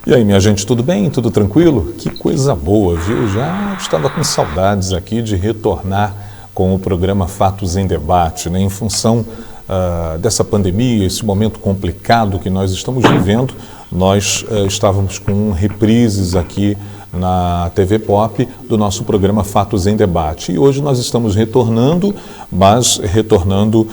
E aí, minha gente, tudo bem? Tudo tranquilo? Que coisa boa, viu? Já estava com saudades aqui de retornar com o programa Fatos em Debate, né? Em função dessa pandemia, esse momento complicado que nós estamos vivendo, nós estávamos com reprises aqui na TV Pop do nosso programa Fatos em Debate. E hoje nós estamos retornando, mas retornando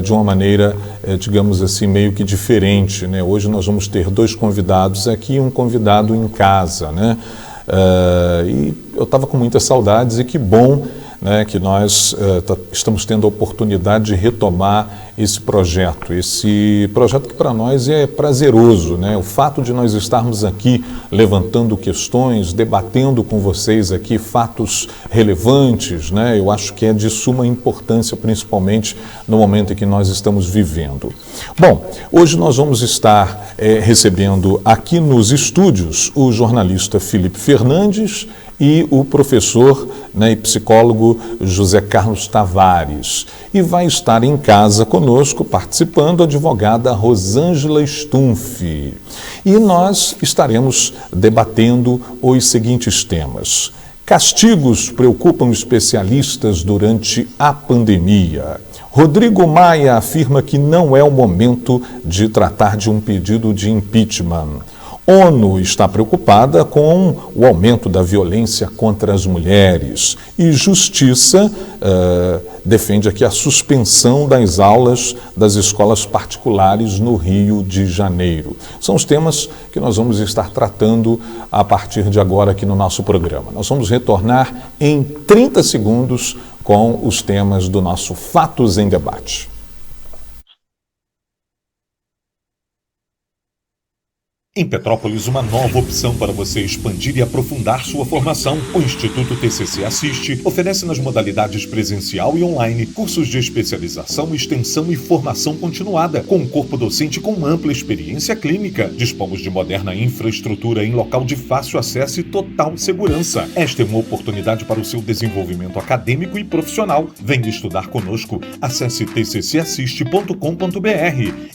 de uma maneira, digamos assim, meio que diferente, né? Hoje nós vamos ter dois convidados aqui e um convidado em casa, né? E eu estava com muitas saudades e que bom, né, que nós estamos tendo a oportunidade de retomar esse projeto que para nós é prazeroso, né? O fato de nós estarmos aqui levantando questões, debatendo com vocês aqui fatos relevantes, né? Eu acho que é de suma importância, principalmente no momento em que nós estamos vivendo. Bom, hoje nós vamos estar recebendo aqui nos estúdios o jornalista Felipe Fernandes e o professor, né, e psicólogo José Carlos Tavares. E vai estar em casa conosco, participando, a advogada Rosângela Stumpf. E nós estaremos debatendo os seguintes temas. Castigos preocupam especialistas durante a pandemia. Rodrigo Maia afirma que não é o momento de tratar de um pedido de impeachment. ONU está preocupada com o aumento da violência contra as mulheres e Justiça defende aqui a suspensão das aulas das escolas particulares no Rio de Janeiro. São os temas que nós vamos estar tratando a partir de agora aqui no nosso programa. Nós vamos retornar em 30 segundos com os temas do nosso Fatos em Debate. Em Petrópolis, uma nova opção para você expandir e aprofundar sua formação. O Instituto TCC Assiste oferece nas modalidades presencial e online cursos de especialização, extensão e formação continuada, com um corpo docente com ampla experiência clínica. Dispomos de moderna infraestrutura em local de fácil acesso e total segurança. Esta é uma oportunidade para o seu desenvolvimento acadêmico e profissional. Venha estudar conosco. Acesse tccassiste.com.br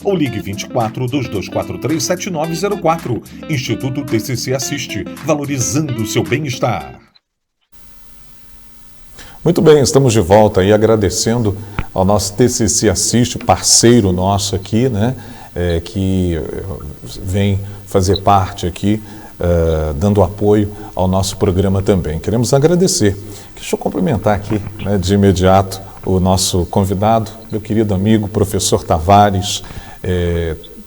ou ligue 24 2243 7904. Instituto TCC Assiste, valorizando o seu bem-estar. Muito bem, estamos de volta e agradecendo ao nosso TCC Assiste, parceiro nosso aqui, né, que vem fazer parte aqui, dando apoio ao nosso programa também. Queremos agradecer. Deixa eu cumprimentar aqui, né, de imediato o nosso convidado, meu querido amigo, professor Tavares,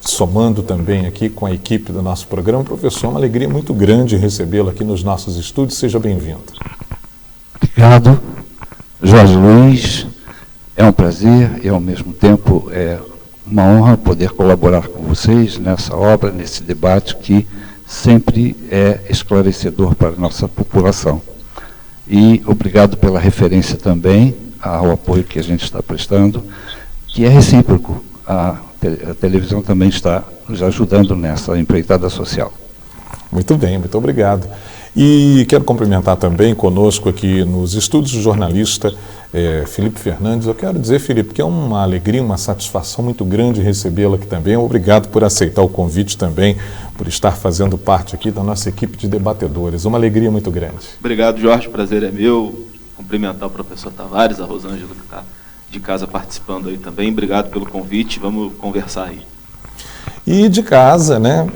somando também aqui com a equipe do nosso programa. Professor, uma alegria muito grande recebê-lo aqui nos nossos estúdios. Seja bem-vindo. Obrigado, Jorge Luiz. É um prazer e, ao mesmo tempo, é uma honra poder colaborar com vocês nessa obra, nesse debate que sempre é esclarecedor para a nossa população. E obrigado pela referência também ao apoio que a gente está prestando, que é recíproco. A televisão também está nos ajudando nessa empreitada social. Muito bem, muito obrigado. E quero cumprimentar também conosco aqui nos estúdios o jornalista Felipe Fernandes. Eu quero dizer, Felipe, que é uma alegria, uma satisfação muito grande recebê-lo aqui também. Obrigado por aceitar o convite também, por estar fazendo parte aqui da nossa equipe de debatedores. Uma alegria muito grande. Obrigado, Jorge. O prazer é meu. Cumprimentar o professor Tavares, a Rosângela, que está de casa participando aí também. Obrigado pelo convite, vamos conversar aí. E de casa, né,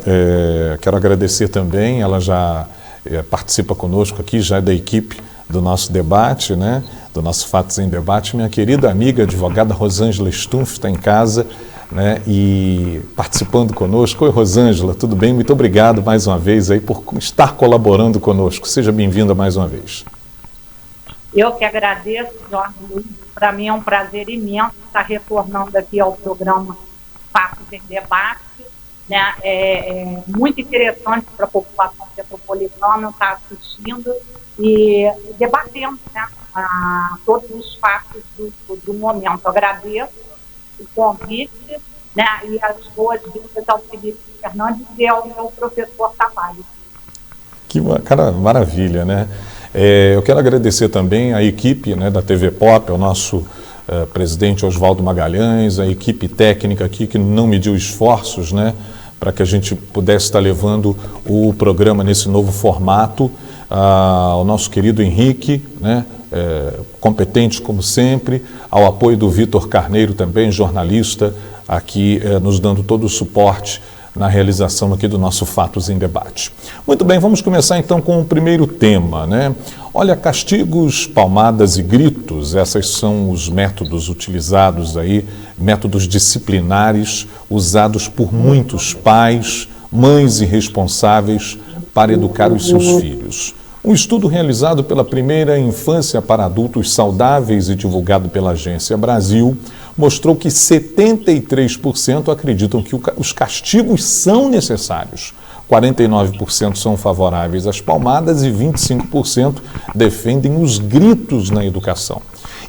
quero agradecer também, ela já participa conosco aqui, já é da equipe do nosso debate, né, do nosso Fatos em Debate, minha querida amiga, advogada Rosângela Stumpf, está em casa, né, e participando conosco. Oi, Rosângela, tudo bem? Muito obrigado mais uma vez aí por estar colaborando conosco. Seja bem-vinda mais uma vez. Eu que agradeço, Jorge Luiz. Para mim é um prazer imenso estar retornando aqui ao programa Fatos em Debate, né? É muito interessante para a população metropolitana estar assistindo e debatendo, né, todos os fatos do momento. Agradeço o convite, né, e as boas-vindas ao Felipe Fernandes e ao meu professor Tavares. Que cara, maravilha, né? Eu quero agradecer também a equipe, né, da TV Pop, ao nosso presidente Oswaldo Magalhães, a equipe técnica aqui que não mediu esforços, né, para que a gente pudesse estar levando o programa nesse novo formato. Ao nosso querido Henrique, né, competente como sempre, ao apoio do Vitor Carneiro também, jornalista, aqui nos dando todo o suporte na realização aqui do nosso Fatos em Debate. Muito bem, vamos começar então com o primeiro tema, né? Olha, castigos, palmadas e gritos, esses são os métodos utilizados aí, métodos disciplinares usados por muitos pais, mães irresponsáveis para educar os seus filhos. Um estudo realizado pela Primeira Infância para Adultos Saudáveis e divulgado pela Agência Brasil mostrou que 73% acreditam que os castigos são necessários. 49% são favoráveis às palmadas e 25% defendem os gritos na educação.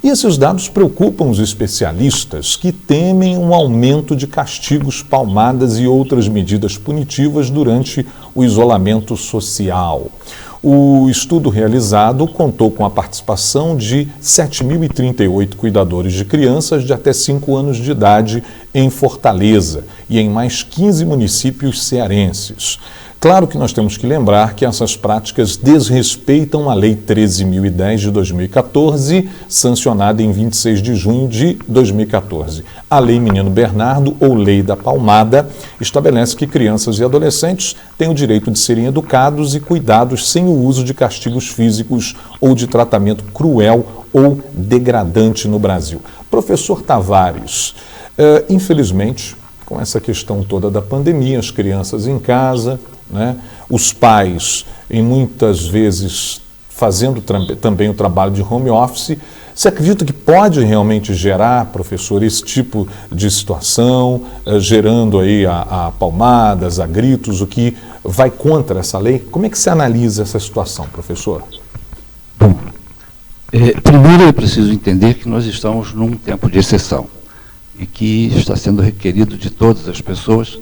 E esses dados preocupam os especialistas, que temem um aumento de castigos, palmadas e outras medidas punitivas durante o isolamento social. O estudo realizado contou com a participação de 7.038 cuidadores de crianças de até 5 anos de idade em Fortaleza e em mais 15 municípios cearenses. Claro que nós temos que lembrar que essas práticas desrespeitam a Lei 13.010 de 2014, sancionada em 26 de junho de 2014. A Lei Menino Bernardo, ou Lei da Palmada, estabelece que crianças e adolescentes têm o direito de serem educados e cuidados sem o uso de castigos físicos ou de tratamento cruel ou degradante no Brasil. Professor Tavares, infelizmente, com essa questão toda da pandemia, as crianças em casa, né, os pais, em muitas vezes, fazendo também o trabalho de home office, você acredita que pode realmente gerar, professor, esse tipo de situação, gerando aí a palmadas, a gritos, o que vai contra essa lei? Como é que você analisa essa situação, professor? Bom, primeiro é preciso entender que nós estamos num tempo de exceção e que está sendo requerido de todas as pessoas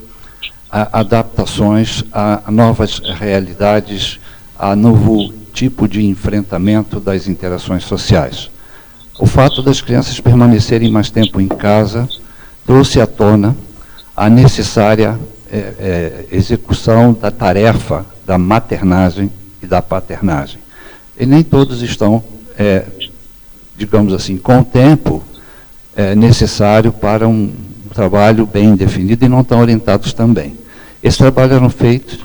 adaptações a novas realidades, a novo tipo de enfrentamento das interações sociais. O fato das crianças permanecerem mais tempo em casa trouxe à tona a necessária execução da tarefa da maternagem e da paternagem. E nem todos estão, digamos assim, com o tempo necessário para um trabalho bem definido e não estão orientados também. Esse trabalho era feito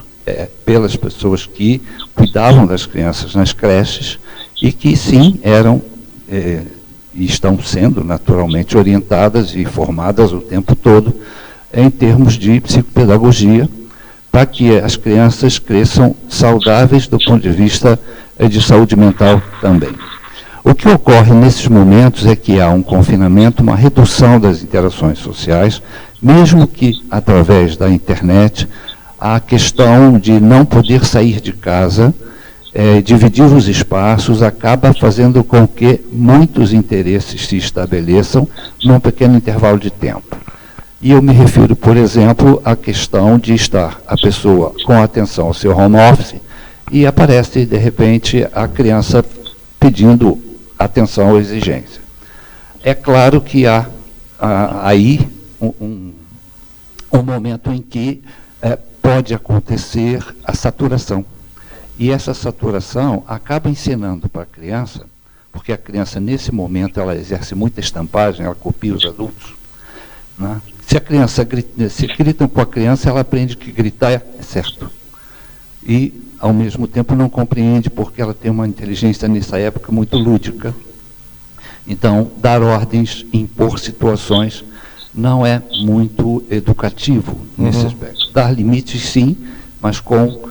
pelas pessoas que cuidavam das crianças nas creches e que, sim, eram e estão sendo naturalmente orientadas e formadas o tempo todo em termos de psicopedagogia, para que as crianças cresçam saudáveis do ponto de vista de saúde mental também. O que ocorre nesses momentos é que há um confinamento, uma redução das interações sociais, mesmo que através da internet, a questão de não poder sair de casa, dividir os espaços, acaba fazendo com que muitos interesses se estabeleçam num pequeno intervalo de tempo. E eu me refiro, por exemplo, à questão de estar a pessoa com atenção ao seu home office e aparece, de repente, a criança pedindo atenção ou exigência. É claro que há aí um momento em que pode acontecer a saturação. E essa saturação acaba ensinando para a criança, porque a criança, nesse momento, ela exerce muita estampagem, ela copia os adultos, né? Se gritam com a criança, ela aprende que gritar é certo. E, ao mesmo tempo, não compreende porque ela tem uma inteligência, nessa época, muito lúdica. Então, dar ordens, impor situações, não é muito educativo nesse aspecto. Dar limites, sim, mas com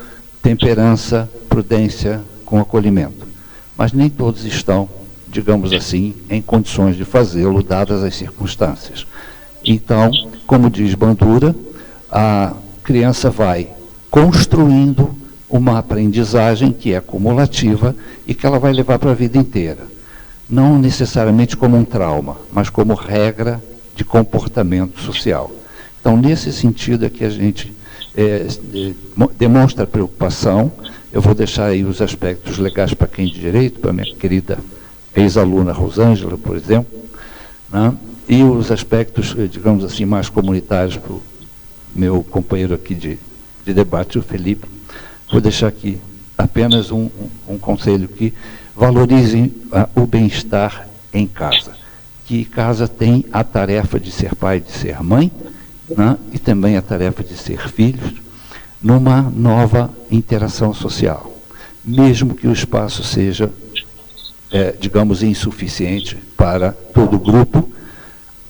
temperança, prudência, com acolhimento. Mas nem todos estão, digamos assim, em condições de fazê-lo, dadas as circunstâncias. Então, como diz Bandura, a criança vai construindo uma aprendizagem que é cumulativa e que ela vai levar para a vida inteira. Não necessariamente como um trauma, mas como regra de comportamento social. Então, nesse sentido é que a gente demonstra preocupação. Eu vou deixar aí os aspectos legais para quem de direito, para minha querida ex-aluna Rosângela, por exemplo, né? E os aspectos, digamos assim, mais comunitários para o meu companheiro aqui de debate, o Felipe, vou deixar aqui apenas um conselho, que valorizem o bem-estar em casa. Que casa tem a tarefa de ser pai, de ser mãe, né, e também a tarefa de ser filhos, numa nova interação social. Mesmo que o espaço seja, digamos, insuficiente para todo o grupo,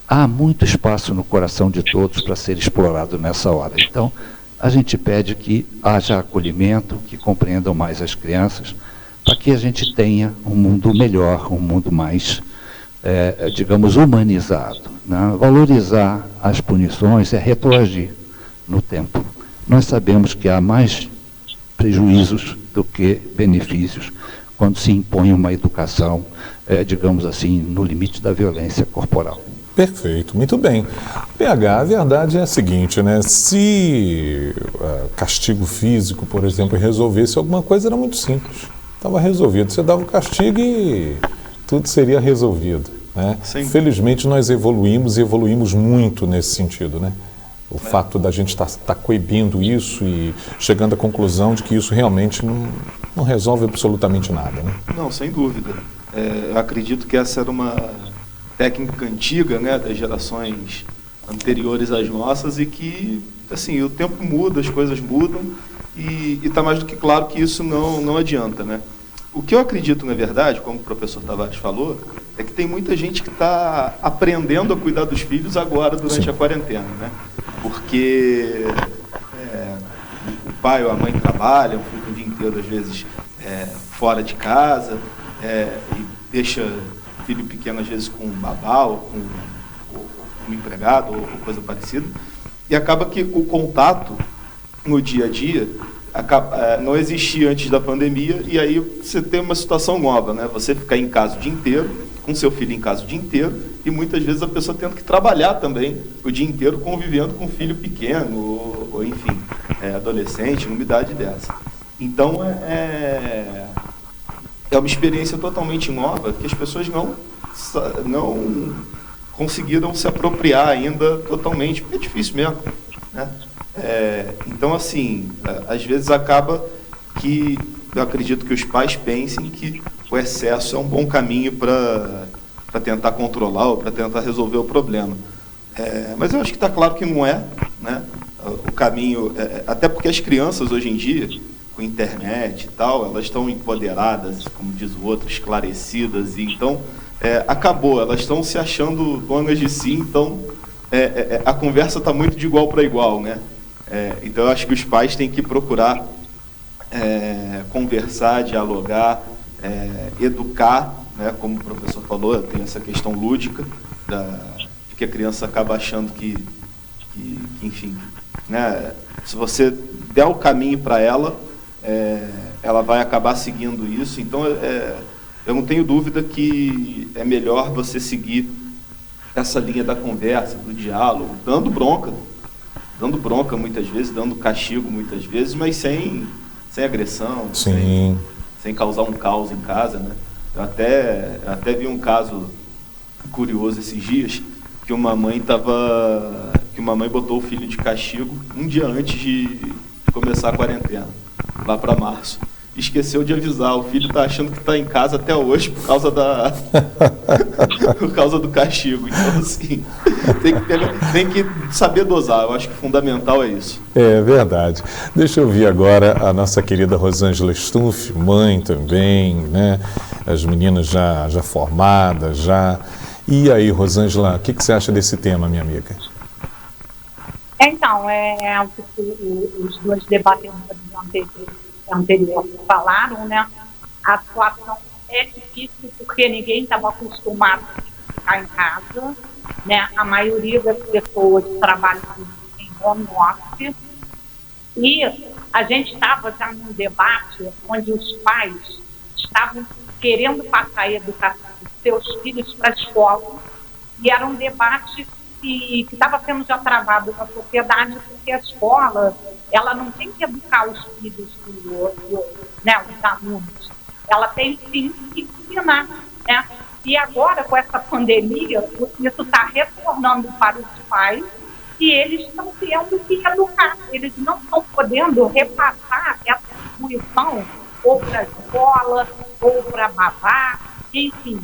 há muito espaço no coração de todos para ser explorado nessa hora. Então, a gente pede que haja acolhimento, que compreendam mais as crianças, para que a gente tenha um mundo melhor, um mundo mais, digamos, humanizado. Né? Valorizar as punições é retroagir no tempo. Nós sabemos que há mais prejuízos do que benefícios quando se impõe uma educação, digamos assim, no limite da violência corporal. Perfeito, muito bem. PH, a verdade é a seguinte, né? Se castigo físico, por exemplo, resolvesse alguma coisa, era muito simples. Estava resolvido. Você dava o castigo e tudo seria resolvido, né? Felizmente nós evoluímos muito nesse sentido, né? O fato da gente estar coibindo isso e chegando à conclusão de que isso realmente não resolve absolutamente nada, né? Não, sem dúvida. Eu acredito que essa era uma técnica antiga, né, das gerações anteriores às nossas, e que, assim, o tempo muda, as coisas mudam, e está mais do que claro que isso não adianta, né? O que eu acredito, na verdade, como o professor Tavares falou, é que tem muita gente que está aprendendo a cuidar dos filhos agora, durante a quarentena, né? Porque o pai ou a mãe trabalham, ficam o dia inteiro, às vezes, fora de casa, e deixa o filho pequeno, às vezes, com um babá ou com um empregado ou coisa parecida, e acaba que o contato no dia a dia não existia antes da pandemia, e aí você tem uma situação nova, né? Você ficar em casa o dia inteiro, com seu filho em casa o dia inteiro, e muitas vezes a pessoa tendo que trabalhar também o dia inteiro, convivendo com um filho pequeno, ou enfim, adolescente, numa idade dessa. Então, é uma experiência totalmente nova, que as pessoas não conseguiram se apropriar ainda totalmente, porque é difícil mesmo, né? Então, assim, às vezes acaba que eu acredito que os pais pensem que o excesso é um bom caminho para tentar controlar ou para tentar resolver o problema. Mas eu acho que está claro que não é, né? O caminho, até porque as crianças hoje em dia, com internet e tal, elas estão empoderadas, como diz o outro, esclarecidas, e então acabou, elas estão se achando donas de si, então a conversa está muito de igual para igual, né? Então eu acho que os pais têm que procurar conversar, dialogar, educar, né? Como o professor falou, tem essa questão lúdica de que a criança acaba achando que enfim, né? Se você der o caminho para ela, ela vai acabar seguindo isso. Então eu não tenho dúvida que é melhor você seguir essa linha da conversa, do diálogo, dando bronca muitas vezes, dando castigo muitas vezes, mas sem agressão, sem causar um caos em casa, né? Eu até vi um caso curioso esses dias, que uma mãe botou o filho de castigo um dia antes de começar a quarentena, lá para março. Esqueceu de avisar, o filho está achando que está em casa até hoje por causa do castigo. Então, assim, tem que saber dosar. Eu acho que o fundamental é isso. É verdade. Deixa eu ouvir agora a nossa querida Rosângela Stumpf, mãe também, né? As meninas já formadas, já. E aí, Rosângela, o que você acha desse tema, minha amiga? Então, os dois debatedores anteriores falaram, né? A situação é difícil porque ninguém estava acostumado a ficar em casa, né? A maioria das pessoas trabalham em home office, e a gente estava já num debate onde os pais estavam querendo passar a educação dos seus filhos para a escola, e era um debate que estava sendo já travado na sociedade, porque a escola, ela não tem que educar os filhos, né, os alunos, ela tem sim que ensinar, né? E agora, com essa pandemia, isso está retornando para os pais, e eles estão tendo que educar, eles não estão podendo repassar essa intuição ou para a escola, ou para babá, enfim.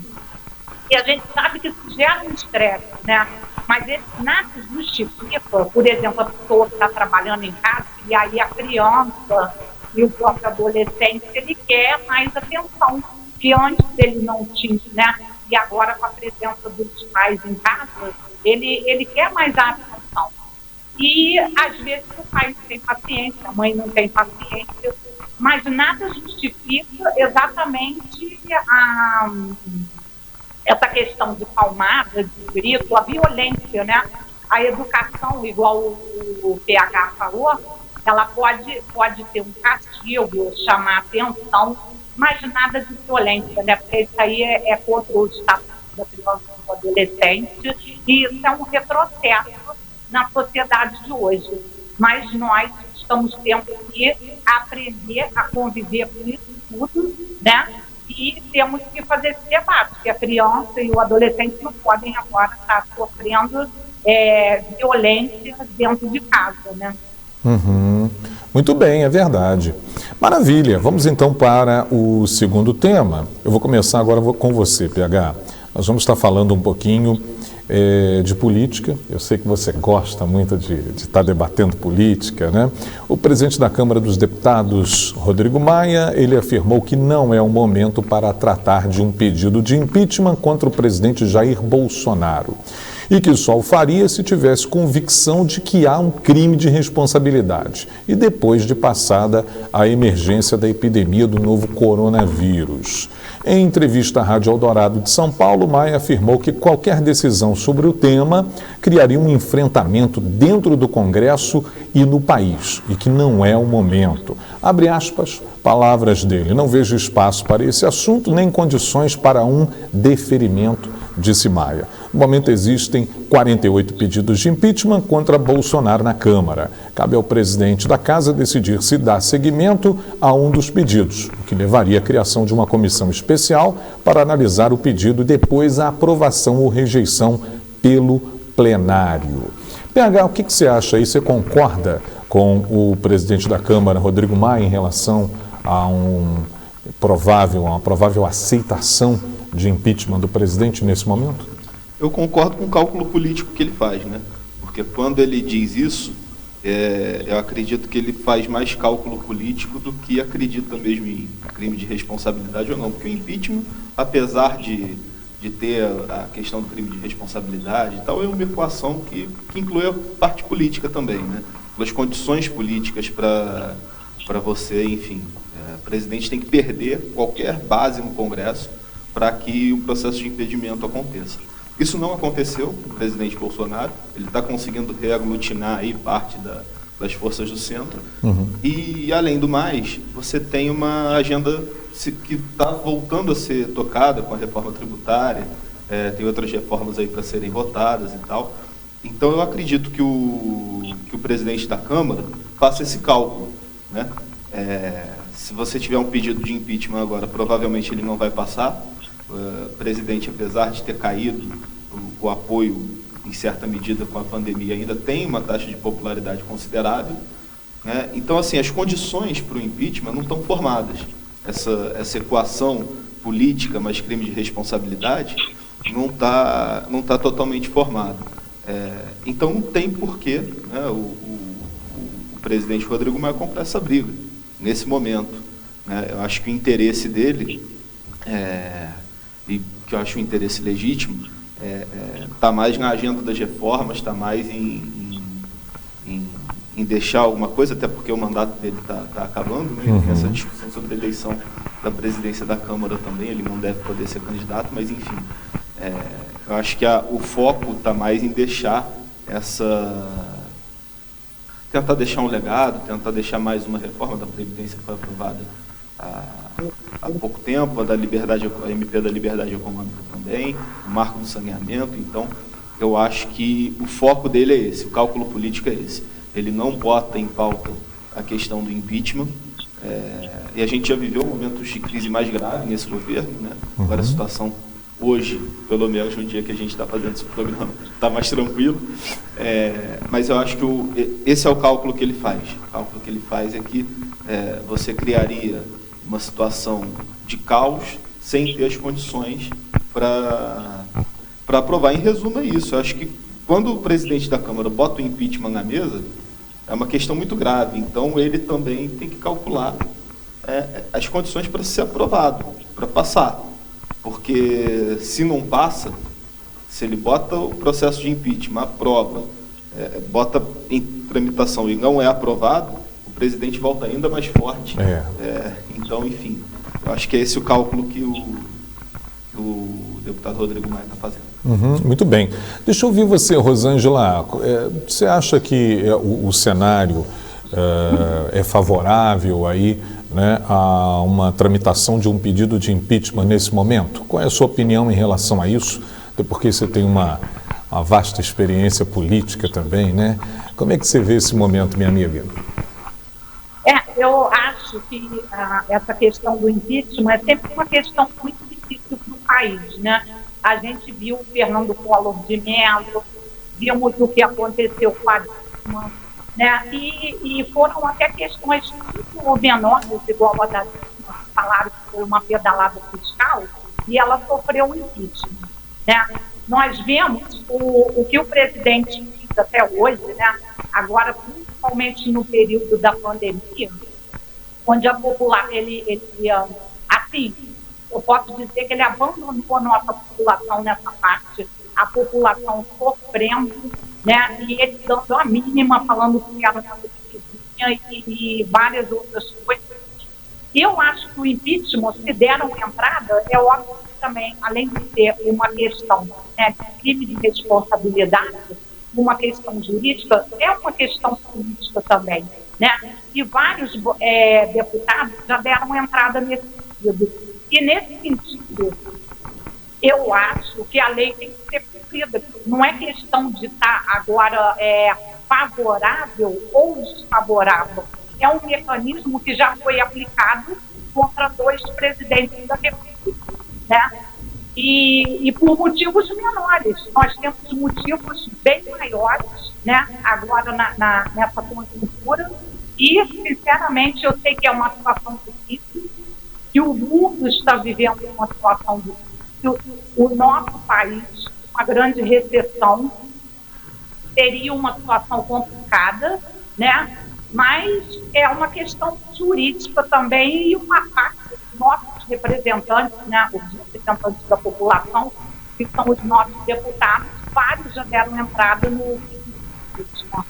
E a gente sabe que isso gera um estresse, né? Mas ele nada justifica, por exemplo, a pessoa que está trabalhando em casa, e aí a criança e o próprio adolescente, ele quer mais atenção, que antes ele não tinha, né? E agora, com a presença dos pais em casa, ele quer mais a atenção. E, às vezes, o pai não tem paciência, a mãe não tem paciência, mas nada justifica exatamente essa questão de palmada, de grito, a violência, né? A educação, igual o PH falou, ela pode ter um castigo, chamar atenção, mas nada de violência, né? Porque isso aí é contra o estatuto da criança e do adolescente, e isso é um retrocesso na sociedade de hoje. Mas nós estamos tendo que aprender a conviver com isso tudo, né? E temos que fazer esse debate, que a criança e o adolescente não podem agora estar sofrendo violência dentro de casa, né? Uhum. Muito bem, é verdade. Maravilha, vamos então para o segundo tema. Eu vou começar agora com você, PH. Nós vamos estar falando um pouquinho de política. Eu sei que você gosta muito de estar debatendo política, né? O presidente da Câmara dos Deputados, Rodrigo Maia, ele afirmou que não é o momento para tratar de um pedido de impeachment contra o presidente Jair Bolsonaro e que só o faria se tivesse convicção de que há um crime de responsabilidade e depois de passada a emergência da epidemia do novo coronavírus. Em entrevista à Rádio Eldorado de São Paulo, Maia afirmou que qualquer decisão sobre o tema criaria um enfrentamento dentro do Congresso e no país, e que não é o momento. Abre aspas, palavras dele, não vejo espaço para esse assunto nem condições para um deferimento, disse Maia. No momento existem 48 pedidos de impeachment contra Bolsonaro na Câmara. Cabe ao presidente da Casa decidir se dá seguimento a um dos pedidos, o que levaria à criação de uma comissão especial para analisar o pedido e depois a aprovação ou rejeição pelo plenário. PH, o que você acha aí? Você concorda com o presidente da Câmara, Rodrigo Maia, em relação a uma provável aceitação de impeachment do presidente nesse momento? Eu concordo com o cálculo político que ele faz, né? Porque quando ele diz isso, eu acredito que ele faz mais cálculo político do que acredita mesmo em crime de responsabilidade ou não. Porque o impeachment, apesar de ter a questão do crime de responsabilidade e tal, é uma equação que inclui a parte política também, né? As condições políticas para você, enfim, o presidente tem que perder qualquer base no Congresso para que o processo de impedimento aconteça. Isso não aconteceu com o presidente Bolsonaro, ele está conseguindo reaglutinar aí parte das forças do centro. Uhum. E, além do mais, você tem uma agenda que está voltando a ser tocada com a reforma tributária, tem outras reformas aí para serem votadas e tal. Então, eu acredito que o presidente da Câmara faça esse cálculo, né? Se você tiver um pedido de impeachment agora, provavelmente ele não vai passar. O presidente, apesar de ter caído o apoio, em certa medida, com a pandemia, ainda tem uma taxa de popularidade considerável, né? Então, assim, as condições para o impeachment não estão formadas. Essa equação política mais crime de responsabilidade não tá totalmente formada. Então, não tem porquê, né, o presidente Rodrigo Maia comprar essa briga nesse momento, né? Eu acho que o interesse dele e que eu acho um interesse legítimo, está mais na agenda das reformas, está mais em deixar alguma coisa, até porque o mandato dele está acabando, né? Uhum. Essa discussão sobre a eleição da presidência da Câmara também, ele não deve poder ser candidato, mas enfim, eu acho que o foco está mais em deixar tentar deixar um legado, tentar deixar mais uma reforma da Previdência que foi aprovada há pouco tempo, a MP da Liberdade Econômica também, o marco do saneamento. Então, eu acho que o foco dele é esse, o cálculo político é esse. Ele não bota em pauta a questão do impeachment, e a gente já viveu momentos de crise mais grave nesse governo, né? Agora a situação hoje, pelo menos no dia que a gente está fazendo esse programa, está mais tranquilo. Mas eu acho que esse é o cálculo que ele faz. O cálculo que ele faz é que você criaria uma situação de caos sem ter as condições para aprovar. Em resumo, é isso. Eu acho que quando o presidente da Câmara bota o impeachment na mesa, é uma questão muito grave. Então, ele também tem que calcular as condições para ser aprovado, para passar. Porque se não passa, se ele bota o processo de impeachment, aprova, bota em tramitação e não é aprovado, o presidente volta ainda mais forte. Então, enfim, eu acho que é esse o cálculo que o deputado Rodrigo Maia está fazendo. Muito bem. Deixa eu ouvir você, Rosângela. Você acha que o cenário é favorável aí, né, a uma tramitação de um pedido de impeachment nesse momento? Qual é a sua opinião em relação a isso? Até porque você tem uma vasta experiência política também, né? Como é que você vê esse momento, minha amiga? Eu acho que essa questão do impeachment é sempre uma questão muito difícil para o país, né? A gente viu o Fernando Collor de Mello, vimos o que aconteceu com a Dilma, né? E foram até questões muito menores, igual a da Dilma, falaram que foi uma pedalada fiscal, e ela sofreu um impeachment, né? Nós vemos o que o presidente fez até hoje, né? Agora, principalmente no período da pandemia, onde a população, assim, eu posso dizer que ele abandonou a nossa população nessa parte, a população sofrendo, né? E ele dando a mínima, falando que era uma vizinha e várias outras coisas. Eu acho que o impeachment, se deram entrada, é óbvio que também, além de ser uma questão, né, de crime de responsabilidade, uma questão jurídica, é uma questão política também, né? E vários deputados já deram entrada nesse sentido. E nesse sentido, eu acho que a lei tem que ser cumprida. Não é questão de estar agora favorável ou desfavorável. É um mecanismo que já foi aplicado contra 2 presidentes da República, né? E por motivos menores. Nós temos motivos bem maiores, né? Agora nessa conjuntura. E, sinceramente, eu sei que é uma situação difícil, que o mundo está vivendo uma situação difícil. O nosso país, uma grande recessão, seria uma situação complicada, né? Mas é uma questão jurídica também, e uma parte dos nossos representantes, né, os representantes da população, que são os nossos deputados, vários já deram entrada no impeachment.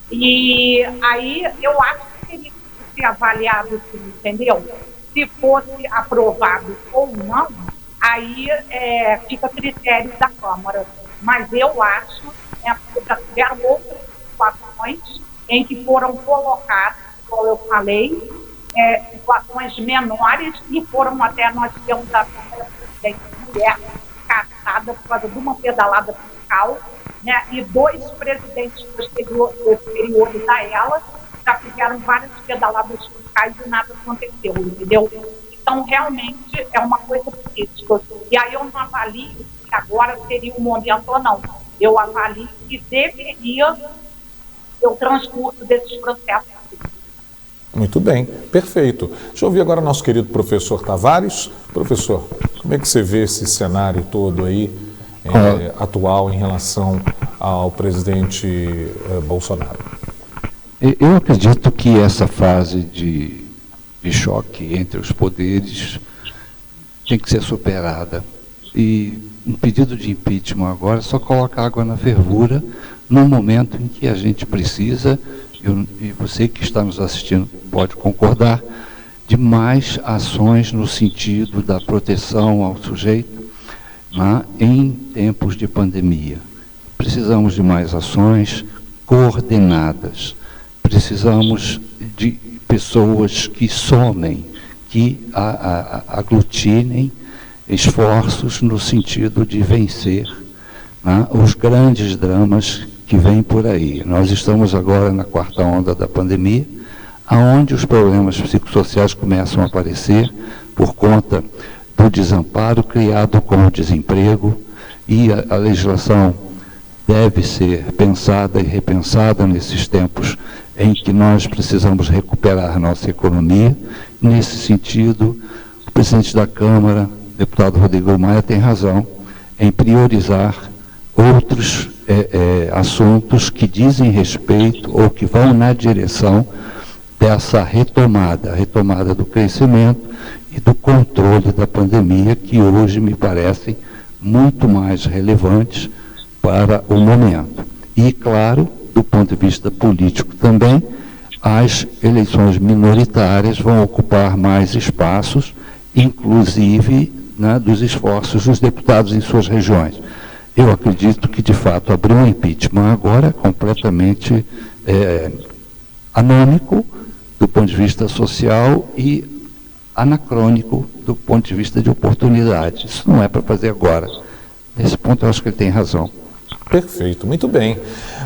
E aí eu acho que teria que ser avaliado, entendeu? Se fosse aprovado ou não, aí fica a critério da Câmara. Mas eu acho que já tiveram outras situações em que foram colocadas, como eu falei, situações menores, e foram até, nós temos a primeira presidente mulher caçada por causa de uma pedalada fiscal, né? E 2 presidentes posteriores a ela já fizeram várias pedaladas fiscais e nada aconteceu, entendeu? Então, realmente, é uma coisa política. E aí eu não avalio que agora seria o momento ou não. Eu avalio que deveria ter o transcurso desses processos. Muito bem, perfeito. Deixa eu ouvir agora o nosso querido professor Tavares. Professor, como é que você vê esse cenário todo aí, atual, em relação ao presidente Bolsonaro? Eu acredito que essa fase de choque entre os poderes tem que ser superada. E um pedido de impeachment agora só coloca água na fervura num momento em que a gente precisa, e você que está nos assistindo pode concordar, de mais ações no sentido da proteção ao sujeito, né, em tempos de pandemia. Precisamos de mais ações coordenadas, precisamos de pessoas que somem, que aglutinem esforços no sentido de vencer, né, os grandes dramas que vêm por aí. Nós estamos agora na 4ª onda da pandemia, onde os problemas psicossociais começam a aparecer por conta do desamparo criado com o desemprego, e a legislação deve ser pensada e repensada nesses tempos em que nós precisamos recuperar nossa economia. Nesse sentido, o presidente da Câmara, deputado Rodrigo Maia, tem razão em priorizar outros assuntos que dizem respeito ou que vão na direção dessa retomada do crescimento e do controle da pandemia, que hoje me parecem muito mais relevantes para o momento. E, claro, do ponto de vista político também, as eleições minoritárias vão ocupar mais espaços, inclusive, né, dos esforços dos deputados em suas regiões. Eu acredito que, de fato, abrir um impeachment agora é completamente anônico do ponto de vista social e anacrônico do ponto de vista de oportunidade. Isso não é para fazer agora. Nesse ponto, eu acho que ele tem razão. Perfeito, muito bem.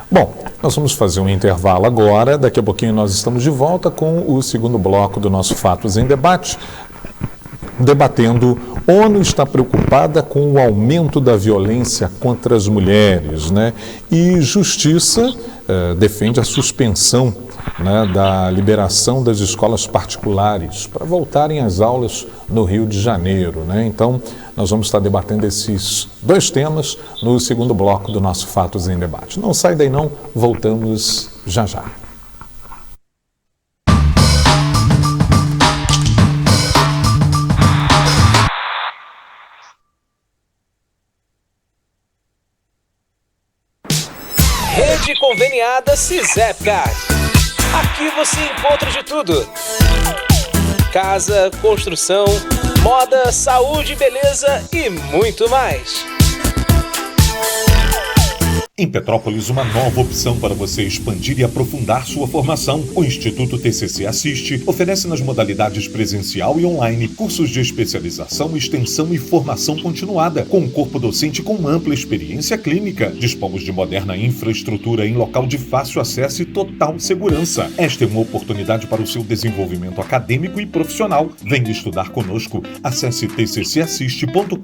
Bom, nós vamos fazer um intervalo agora. Daqui a pouquinho nós estamos de volta com o segundo bloco do nosso Fatos em Debate, debatendo: ONU está preocupada com o aumento da violência contra as mulheres, né? E Justiça defende a suspensão, né, da liberação das escolas particulares para voltarem às aulas no Rio de Janeiro, né? Então, nós vamos estar debatendo esses dois temas no segundo bloco do nosso Fatos em Debate. Não sai daí não, voltamos já já. Rede Conveniada Cisepcard. Aqui você encontra de tudo: casa, construção, moda, saúde, beleza e muito mais. Em Petrópolis, uma nova opção para você expandir e aprofundar sua formação. O Instituto TCC Assiste oferece nas modalidades presencial e online cursos de especialização, extensão e formação continuada, com um corpo docente com ampla experiência clínica. Dispomos de moderna infraestrutura em local de fácil acesso e total segurança. Esta é uma oportunidade para o seu desenvolvimento acadêmico e profissional. Venha estudar conosco. Acesse tccassiste.com.br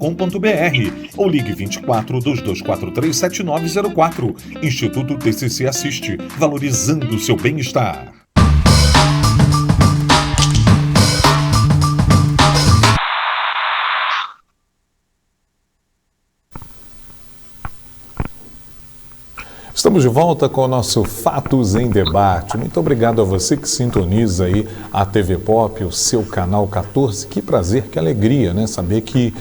ou ligue 24 2243 7904. Instituto TCC Assiste, valorizando o seu bem-estar. Estamos de volta com o nosso Fatos em Debate. Muito obrigado a você que sintoniza aí a TV Pop, o seu canal 14. Que prazer, que alegria, né? Saber que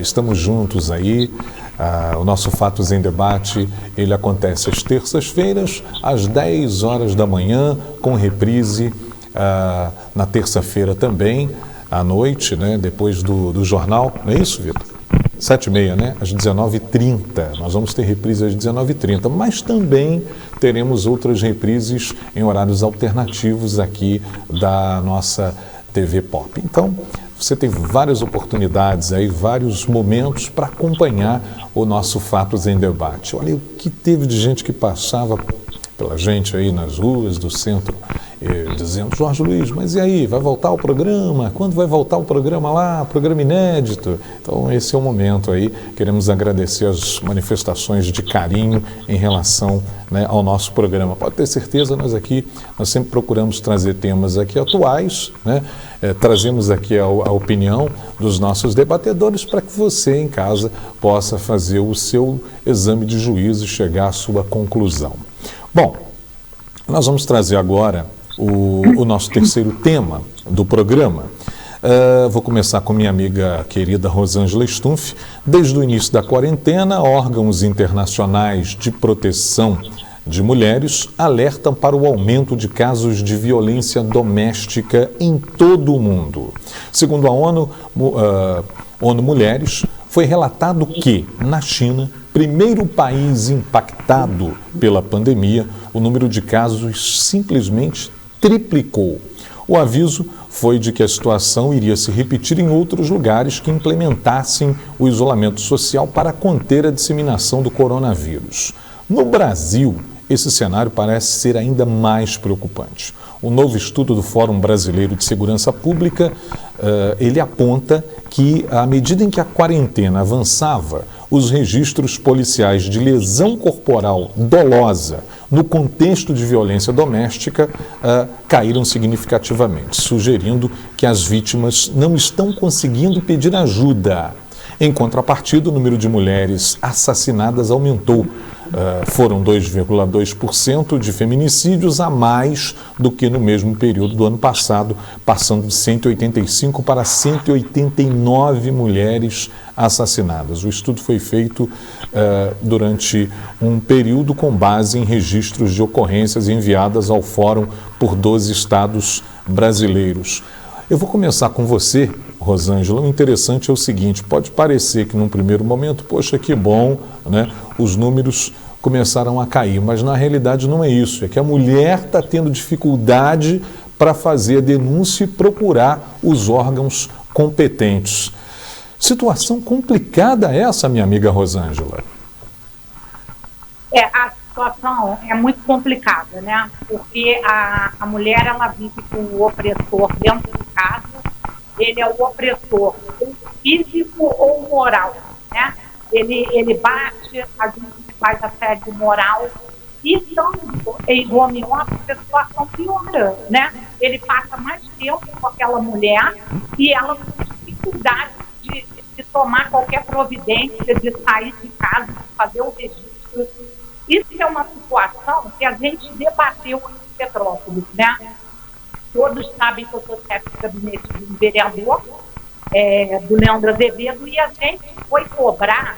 estamos juntos aí. O nosso Fatos em Debate, ele acontece às terças-feiras, às 10 horas da manhã, com reprise na terça-feira também, à noite, né? Depois do jornal. Não é isso, Vitor? 7h30, né? Às 19h30. Nós vamos ter reprise às 19h30, mas também teremos outras reprises em horários alternativos aqui da nossa TV Pop. Então, você tem várias oportunidades aí, vários momentos para acompanhar o nosso Fatos em Debate. Olha o que teve de gente que passava pela gente aí nas ruas do centro, dizendo: Jorge Luiz, mas e aí, vai voltar o programa? Quando vai voltar o programa lá, programa inédito? Então esse é o momento aí, queremos agradecer as manifestações de carinho em relação, né, ao nosso programa. Pode ter certeza, nós sempre procuramos trazer temas aqui atuais, né? Trazemos aqui a opinião dos nossos debatedores para que você em casa possa fazer o seu exame de juízo e chegar à sua conclusão. Bom, nós vamos trazer agora o nosso terceiro tema do programa. Vou começar com minha amiga querida Rosângela Stumpf. Desde o início da quarentena, órgãos internacionais de proteção de mulheres alertam para o aumento de casos de violência doméstica em todo o mundo. Segundo a ONU Mulheres, foi relatado que, na China, primeiro país impactado pela pandemia, o número de casos simplesmente triplicou. O aviso foi de que a situação iria se repetir em outros lugares que implementassem o isolamento social para conter a disseminação do coronavírus. No Brasil, esse cenário parece ser ainda mais preocupante. O novo estudo do Fórum Brasileiro de Segurança Pública, ele aponta que, à medida em que a quarentena avançava, os registros policiais de lesão corporal dolosa no contexto de violência doméstica caíram significativamente, sugerindo que as vítimas não estão conseguindo pedir ajuda. Em contrapartida, o número de mulheres assassinadas aumentou. Foram 2,2% de feminicídios a mais do que no mesmo período do ano passado, passando de 185 para 189 mulheres assassinadas. O estudo foi feito durante um período com base em registros de ocorrências enviadas ao Fórum por 12 estados brasileiros. Eu vou começar com você, Rosângela. O interessante é o seguinte: pode parecer que num primeiro momento, poxa, que bom, né? Os números começaram a cair, mas na realidade não é isso, é que a mulher está tendo dificuldade para fazer a denúncia e procurar os órgãos competentes. Situação complicada essa, minha amiga Rosângela. A situação é muito complicada, né? Porque a mulher, ela vive com o opressor dentro de casa. Ele é o opressor físico ou moral, né? Ele bate, a gente faz assédio moral. E estando em home office, a situação piora, né? Ele passa mais tempo com aquela mulher e ela tem dificuldade de tomar qualquer providência, de sair de casa, de fazer o registro. Isso é uma situação que a gente debateu em Petrópolis, né? Todos sabem que eu sou chefe de gabinete do vereador, do Leandro Azevedo, e a gente foi cobrar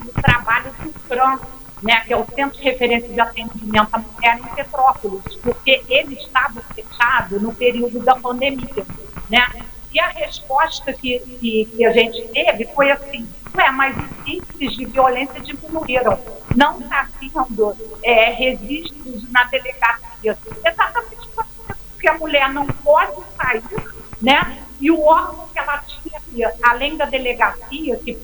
o trabalho do CRAM, né, que é o Centro de Referência de Atendimento à Mulher em Petrópolis, porque ele estava fechado no período da pandemia, né? E a resposta que a gente teve foi assim: mas os índices de violência diminuíram, não está tendo registros na delegacia. Exatamente porque a mulher não pode sair, né? E o órgão que ela tinha, além da delegacia, que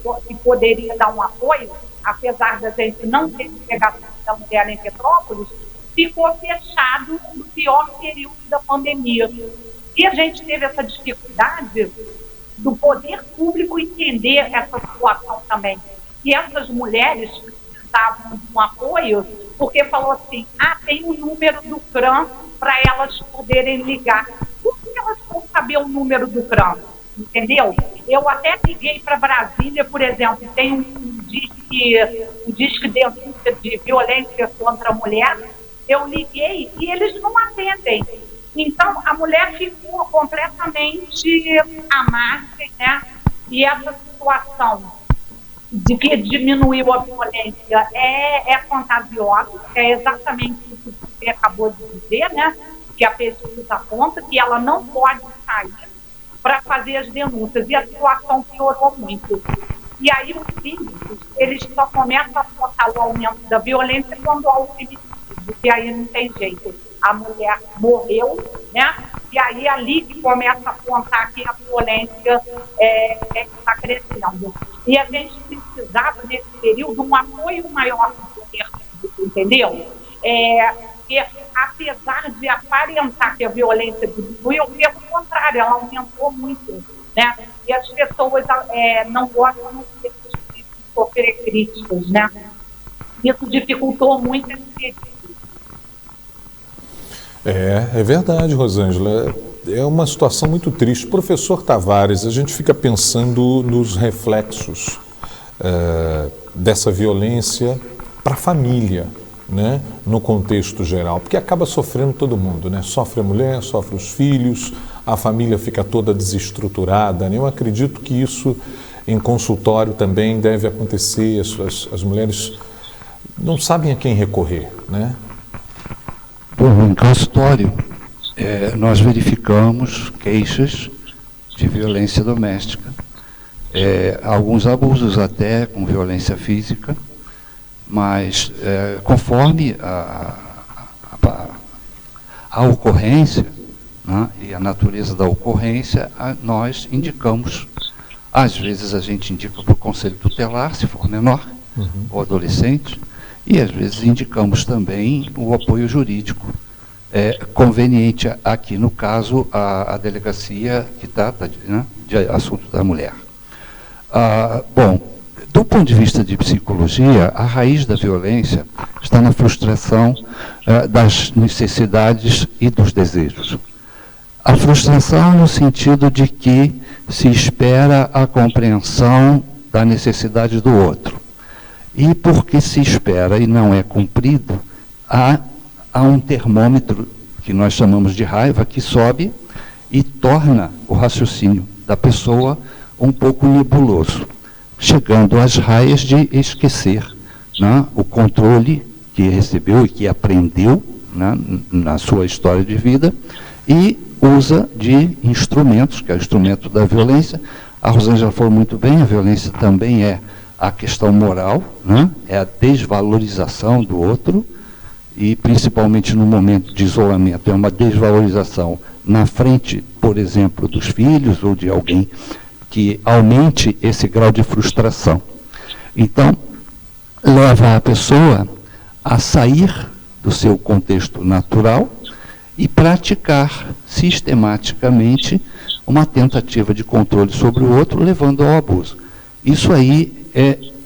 poderia dar um apoio, apesar da gente não ter delegacia da mulher em Petrópolis, ficou fechado no pior período da pandemia. E a gente teve essa dificuldade do poder público entender essa situação também. E essas mulheres precisavam de um apoio, porque falou assim: tem o número do CRAM para elas poderem ligar. Como que elas vão saber o número do CRAM? Entendeu? Eu até liguei para Brasília, por exemplo, tem um disque denúncia de violência contra a mulher. Eu liguei e eles não atendem. Então, a mulher ficou completamente à margem, né? E essa situação de que diminuiu a violência é contagiosa, é exatamente o que você acabou de dizer, né? Que a pesquisa aponta que ela não pode sair para fazer as denúncias, e a situação piorou muito. E aí os síndicos, eles só começam a apontar o aumento da violência quando há o feminicídio, que aí não tem jeito. A mulher morreu, né? E aí ali que começa a apontar que a violência está crescendo. E a gente precisava, nesse período, um apoio maior do poder público, entendeu? Porque, apesar de aparentar que a violência diminuiu, pelo contrário, ela aumentou muito, né? E as pessoas não gostam de sofrer críticas, né? Isso dificultou muito esse período. É verdade, Rosângela. É uma situação muito triste. Professor Tavares, a gente fica pensando nos reflexos dessa violência para a família, né, no contexto geral, porque acaba sofrendo todo mundo, né? Sofre a mulher, sofre os filhos, a família fica toda desestruturada, né? Eu acredito que isso em consultório também deve acontecer. As mulheres não sabem a quem recorrer, né? Bom, em consultório, nós verificamos queixas de violência doméstica, alguns abusos até com violência física, mas conforme a ocorrência, né, e a natureza da ocorrência, nós indicamos, às vezes a gente indica para o conselho tutelar, se for menor, ou adolescente, e às vezes indicamos também o apoio jurídico, conveniente aqui, no caso, a delegacia que trata de assunto da mulher. Bom, do ponto de vista de psicologia, a raiz da violência está na frustração das necessidades e dos desejos. A frustração no sentido de que se espera a compreensão da necessidade do outro. E porque se espera e não é cumprido, há um termômetro que nós chamamos de raiva que sobe e torna o raciocínio da pessoa um pouco nebuloso, chegando às raias de esquecer o controle que recebeu e que aprendeu na sua história de vida e usa de instrumentos, que é o instrumento da violência. A Rosângela falou muito bem, a violência também é a questão moral, é a desvalorização do outro, e principalmente no momento de isolamento, é uma desvalorização na frente, por exemplo, dos filhos ou de alguém que aumente esse grau de frustração. Então, leva a pessoa a sair do seu contexto natural e praticar sistematicamente uma tentativa de controle sobre o outro, levando ao abuso. Isso aí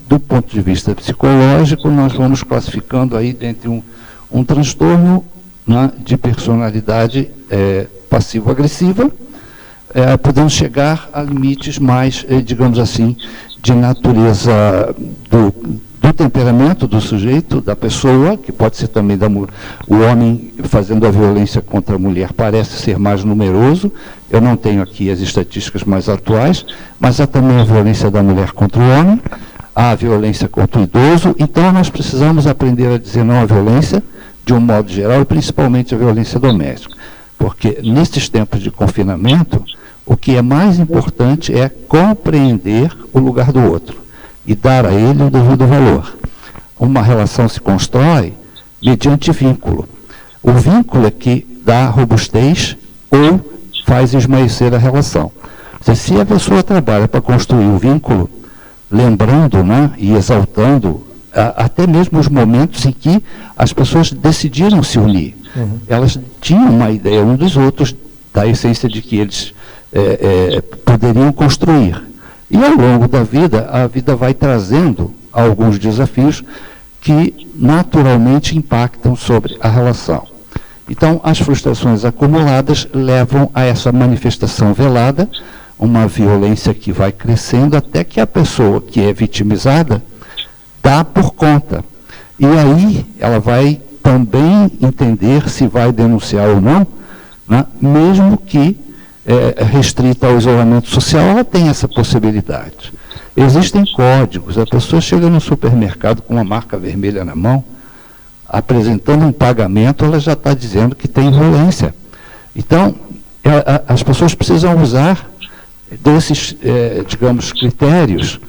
do ponto de vista psicológico, nós vamos classificando aí dentro de um transtorno de personalidade passivo-agressiva, podemos chegar a limites mais, digamos assim, de natureza do temperamento do sujeito, da pessoa, que pode ser também o homem fazendo a violência contra a mulher parece ser mais numeroso. Eu não tenho aqui as estatísticas mais atuais, mas há também a violência da mulher contra o homem, há a violência contra o idoso. Então nós precisamos aprender a dizer não à violência, de um modo geral, e principalmente a violência doméstica. Porque nesses tempos de confinamento, o que é mais importante é compreender o lugar do outro e dar a ele o devido valor. Uma relação se constrói mediante vínculo. O vínculo é que dá robustez ou faz esmaecer a relação. Se a pessoa trabalha para construir o vínculo, lembrando e exaltando até mesmo os momentos em que as pessoas decidiram se unir. Elas tinham uma ideia um dos outros, da essência de que eles poderiam construir. E ao longo da vida, a vida vai trazendo alguns desafios que naturalmente impactam sobre a relação. Então, as frustrações acumuladas levam a essa manifestação velada, uma violência que vai crescendo até que a pessoa que é vitimizada dá por conta. E aí ela vai também entender se vai denunciar ou não, mesmo que restrita ao isolamento social, ela tem essa possibilidade. Existem códigos, a pessoa chega no supermercado com uma marca vermelha na mão, apresentando um pagamento, ela já está dizendo que tem violência. Então, as pessoas precisam usar desses, digamos, critérios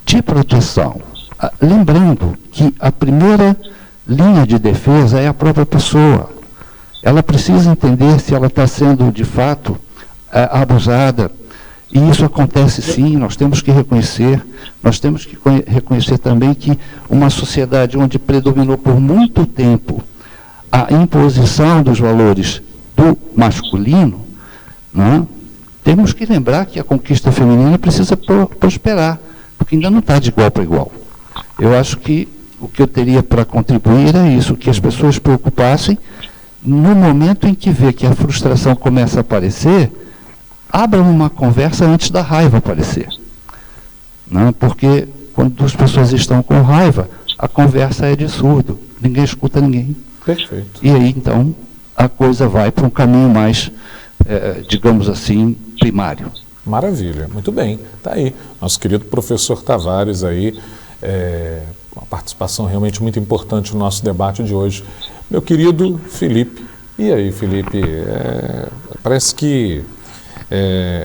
de proteção. Lembrando que a primeira linha de defesa é a própria pessoa. Ela precisa entender se ela está sendo, de fato, abusada. E isso acontece sim, nós temos que reconhecer também que uma sociedade onde predominou por muito tempo a imposição dos valores do masculino, temos que lembrar que a conquista feminina precisa prosperar, porque ainda não está de igual para igual. Eu acho que o que eu teria para contribuir é isso, que as pessoas se preocupassem no momento em que vê que a frustração começa a aparecer, abram uma conversa antes da raiva aparecer. Porque quando as pessoas estão com raiva, a conversa é de surdo, ninguém escuta ninguém. Perfeito. E aí, então, a coisa vai para um caminho mais, digamos assim, primário. Maravilha, muito bem. Está aí, nosso querido professor Tavares aí, uma participação realmente muito importante no nosso debate de hoje. Meu querido Felipe, e aí, Felipe, parece que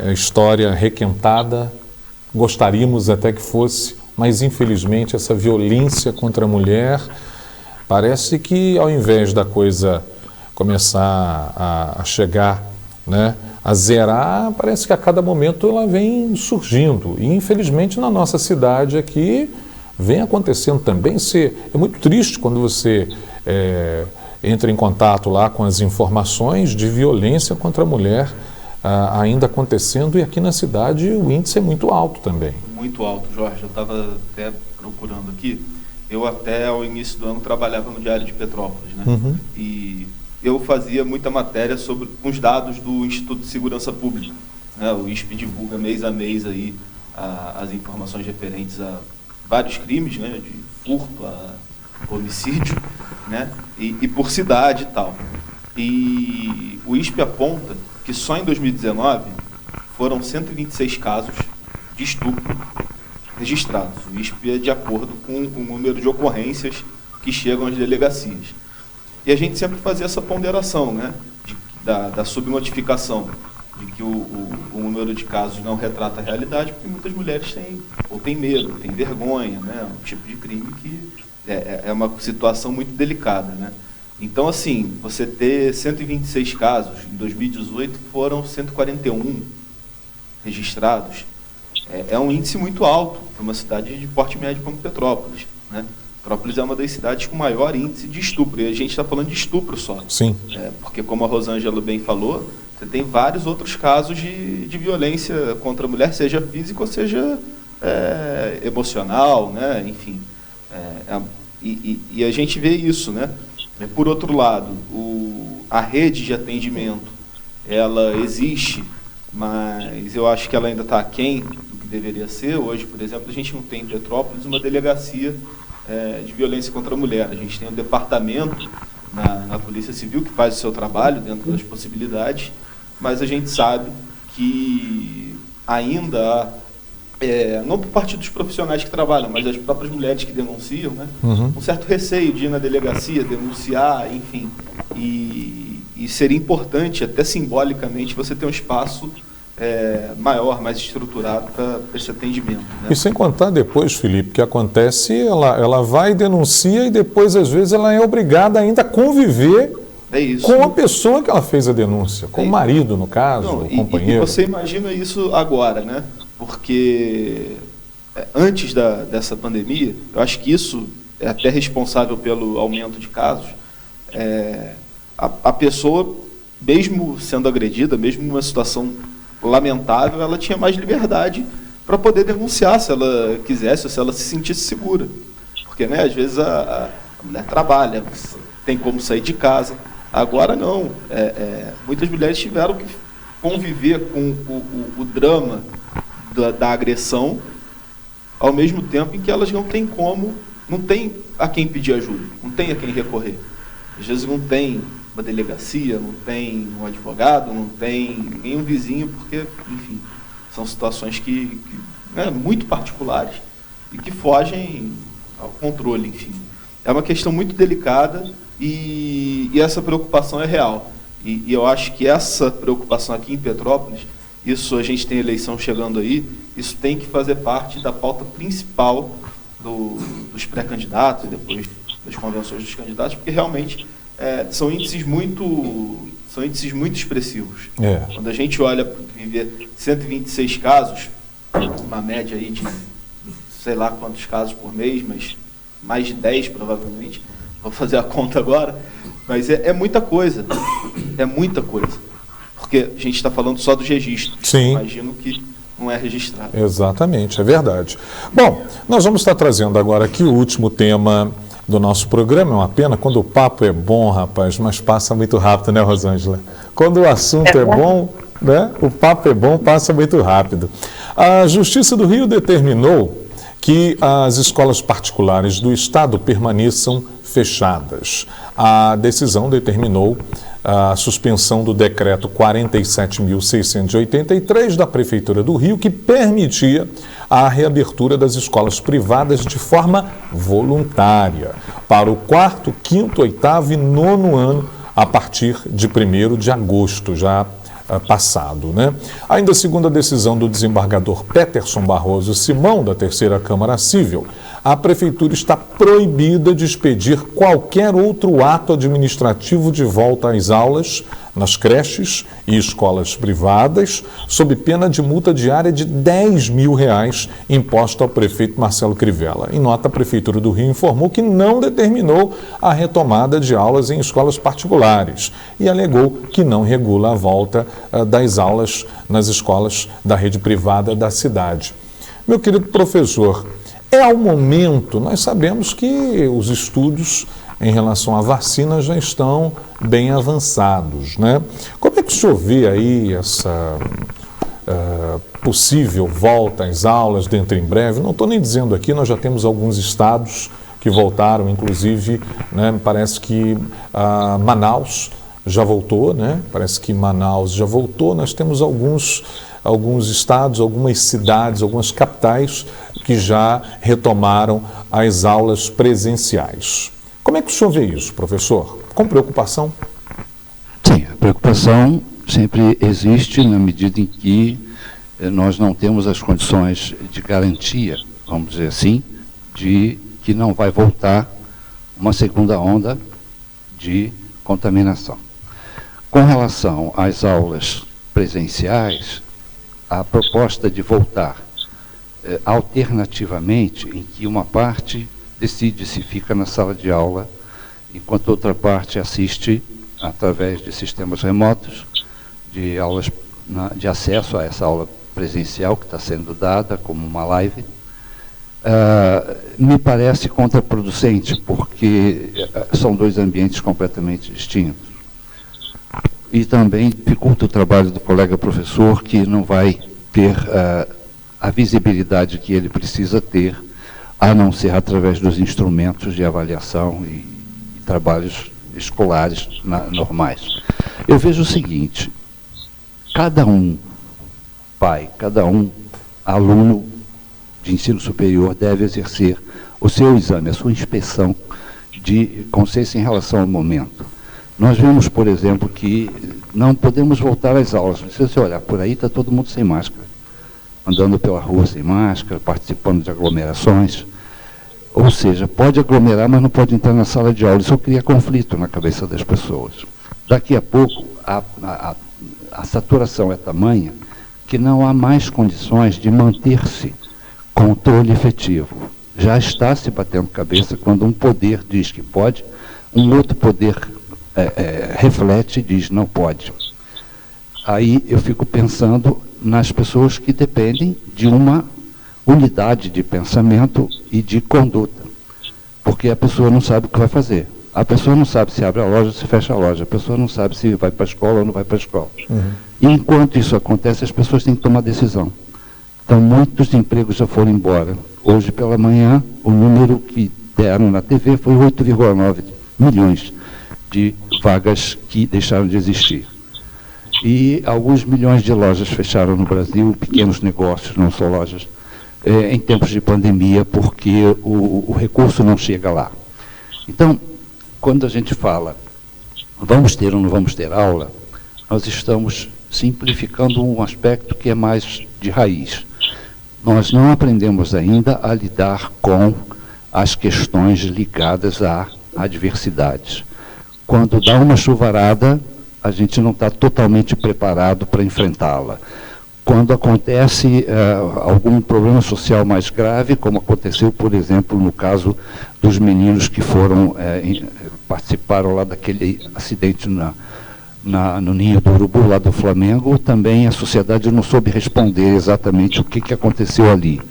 a história requentada, gostaríamos até que fosse, mas infelizmente essa violência contra a mulher, parece que ao invés da coisa começar a chegar, a zerar, parece que a cada momento ela vem surgindo. E infelizmente na nossa cidade aqui vem acontecendo também. É muito triste quando você entra em contato lá com as informações de violência contra a mulher ainda acontecendo, e aqui na cidade o índice é muito alto também. Muito alto, Jorge. Eu estava até procurando aqui. Eu até ao início do ano trabalhava no Diário de Petrópolis, né? E eu fazia muita matéria sobre os dados do Instituto de Segurança Pública, né? O ISP divulga mês a mês aí as informações referentes a vários crimes, né? De furto a homicídio, né? E por cidade e tal. E o ISP aponta que só em 2019 foram 126 casos de estupro registrados. O ISP é de acordo com o número de ocorrências que chegam às delegacias. E a gente sempre fazia essa ponderação, né, da subnotificação, de que o número de casos não retrata a realidade, porque muitas mulheres têm medo, têm vergonha, né, um tipo de crime que é uma situação muito delicada, né. Então, assim, você ter 126 casos, em 2018 foram 141 registrados, é um índice muito alto para uma cidade de porte médio como Petrópolis, né? Petrópolis é uma das cidades com maior índice de estupro, e a gente está falando de estupro só. Sim. Porque, como a Rosângela bem falou, você tem vários outros casos de violência contra a mulher, seja física ou seja emocional, né? Enfim. E a gente vê isso, né? Por outro lado, a rede de atendimento, ela existe, mas eu acho que ela ainda está aquém do que deveria ser. Hoje, por exemplo, a gente não tem em Petrópolis uma delegacia de violência contra a mulher. A gente tem um departamento na Polícia Civil que faz o seu trabalho dentro das possibilidades, mas a gente sabe que ainda há, não por parte dos profissionais que trabalham, mas das próprias mulheres que denunciam, né? Um certo receio de ir na delegacia, denunciar, enfim. E seria importante, até simbolicamente, você ter um espaço maior, mais estruturado para esse atendimento, né? E sem contar depois, Felipe, que acontece, ela vai, denuncia e depois, às vezes, ela é obrigada ainda a conviver com a pessoa que ela fez a denúncia, com o marido, no caso, o companheiro. E você imagina isso agora, né? Porque antes dessa pandemia, eu acho que isso é até responsável pelo aumento de casos. A pessoa, mesmo sendo agredida, mesmo numa situação lamentável, ela tinha mais liberdade para poder denunciar se ela quisesse ou se ela se sentisse segura. Porque, né, às vezes a mulher trabalha, tem como sair de casa. Agora não. Muitas mulheres tiveram que conviver com o drama da agressão, ao mesmo tempo em que elas não têm a quem pedir ajuda, não tem a quem recorrer. Às vezes não tem uma delegacia, não tem um advogado, não tem nenhum vizinho, porque, enfim, são situações que muito particulares e que fogem ao controle, enfim. É uma questão muito delicada e essa preocupação é real. E eu acho que essa preocupação aqui em Petrópolis, isso, a gente tem eleição chegando aí, isso tem que fazer parte da pauta principal dos pré-candidatos e depois das convenções dos candidatos, porque realmente são índices muito expressivos. Quando a gente olha para viver 126 casos, uma média aí de sei lá quantos casos por mês, mas mais de 10 provavelmente, vou fazer a conta agora, mas é muita coisa, porque a gente está falando só dos registros. Sim. Imagino que não é registrado. Exatamente, é verdade. Bom, nós vamos estar trazendo agora aqui o último tema do nosso programa. É uma pena quando o papo é bom, rapaz, mas passa muito rápido, né, Rosângela? Quando o assunto é bom, né, o papo é bom, passa muito rápido. A Justiça do Rio determinou que as escolas particulares do Estado permaneçam fechadas. A decisão determinou a suspensão do decreto 47.683 da Prefeitura do Rio, que permitia a reabertura das escolas privadas de forma voluntária para o 4º, 5º, 8º e 9º ano a partir de 1º de agosto, já passado, né? Ainda segundo a decisão do desembargador Peterson Barroso Simão, da 3ª Câmara Civil, a Prefeitura está proibida de expedir qualquer outro ato administrativo de volta às aulas nas creches e escolas privadas, sob pena de multa diária de R$10 mil imposta ao prefeito Marcelo Crivella. Em nota, a Prefeitura do Rio informou que não determinou a retomada de aulas em escolas particulares e alegou que não regula a volta das aulas nas escolas da rede privada da cidade. Meu querido professor, é ao momento, nós sabemos que os estudos em relação à vacina já estão bem avançados, né? Como é que o senhor vê aí essa possível volta às aulas dentro em breve? Não estou nem dizendo aqui, nós já temos alguns estados que voltaram, inclusive, né, parece que Manaus já voltou, né? Parece que Manaus já voltou, nós temos alguns estados, algumas cidades, algumas capitais que já retomaram as aulas presenciais. Como é que o senhor vê isso, professor? Com preocupação? Sim, a preocupação sempre existe na medida em que nós não temos as condições de garantia, vamos dizer assim, de que não vai voltar uma segunda onda de contaminação. Com relação às aulas presenciais, a proposta de voltar alternativamente, em que uma parte decide se fica na sala de aula, enquanto outra parte assiste através de sistemas remotos, de aulas, de acesso a essa aula presencial que está sendo dada como uma live, me parece contraproducente, porque são dois ambientes completamente distintos. E também dificulta o trabalho do colega professor, que não vai ter a visibilidade que ele precisa ter, a não ser através dos instrumentos de avaliação e trabalhos escolares normais. Eu vejo o seguinte: cada um pai, cada um aluno de ensino superior deve exercer o seu exame, a sua inspeção de consciência em relação ao momento. Nós vemos, por exemplo, que não podemos voltar às aulas. Se você olhar por aí, está todo mundo sem máscara, andando pela rua sem máscara, participando de aglomerações. Ou seja, pode aglomerar, mas não pode entrar na sala de aula. Isso cria conflito na cabeça das pessoas. Daqui a pouco, a saturação é tamanha que não há mais condições de manter-se controle efetivo. Já está se batendo cabeça quando um poder diz que pode, um outro poder reflete e diz não pode. Aí eu fico pensando nas pessoas que dependem de uma unidade de pensamento e de conduta, porque a pessoa não sabe o que vai fazer. A pessoa não sabe se abre a loja ou se fecha a loja. A pessoa não sabe se vai para a escola ou não vai para a escola. Uhum. E enquanto isso acontece, as pessoas têm que tomar decisão. Então, muitos empregos já foram embora. Hoje, pela manhã, o número que deram na TV foi 8,9 milhões de vagas que deixaram de existir. E alguns milhões de lojas fecharam no Brasil, pequenos negócios, não só lojas, em tempos de pandemia, porque o recurso não chega lá. Então, quando a gente fala vamos ter ou não vamos ter aula, nós estamos simplificando um aspecto que é mais de raiz. Nós não aprendemos ainda a lidar com as questões ligadas a adversidades. Quando dá uma chuvarada, a gente não está totalmente preparado para enfrentá-la. Quando acontece algum problema social mais grave, como aconteceu, por exemplo, no caso dos meninos que participaram lá daquele acidente no Ninho do Urubu, lá do Flamengo, também a sociedade não soube responder exatamente o que aconteceu ali.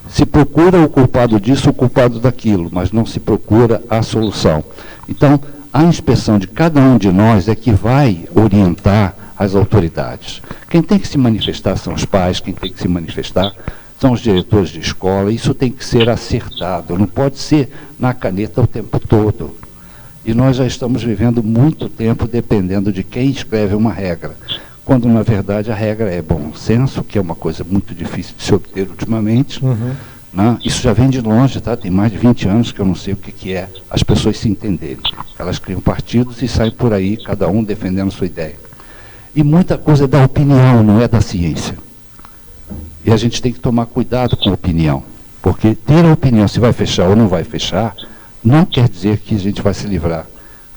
Se procura o culpado disso, o culpado daquilo, mas não se procura a solução. Então, a inspeção de cada um de nós é que vai orientar as autoridades. Quem tem que se manifestar são os pais, quem tem que se manifestar são os diretores de escola. Isso tem que ser acertado, não pode ser na caneta o tempo todo. E nós já estamos vivendo muito tempo dependendo de quem escreve uma regra, quando na verdade a regra é bom senso, que é uma coisa muito difícil de se obter ultimamente. Uhum. Né? Isso já vem de longe, tá? Tem mais de 20 anos que eu não sei o que é as pessoas se entenderem. Elas criam partidos e saem por aí, cada um defendendo sua ideia. E muita coisa é da opinião, não é da ciência. E a gente tem que tomar cuidado com a opinião, porque ter a opinião se vai fechar ou não vai fechar, não quer dizer que a gente vai se livrar.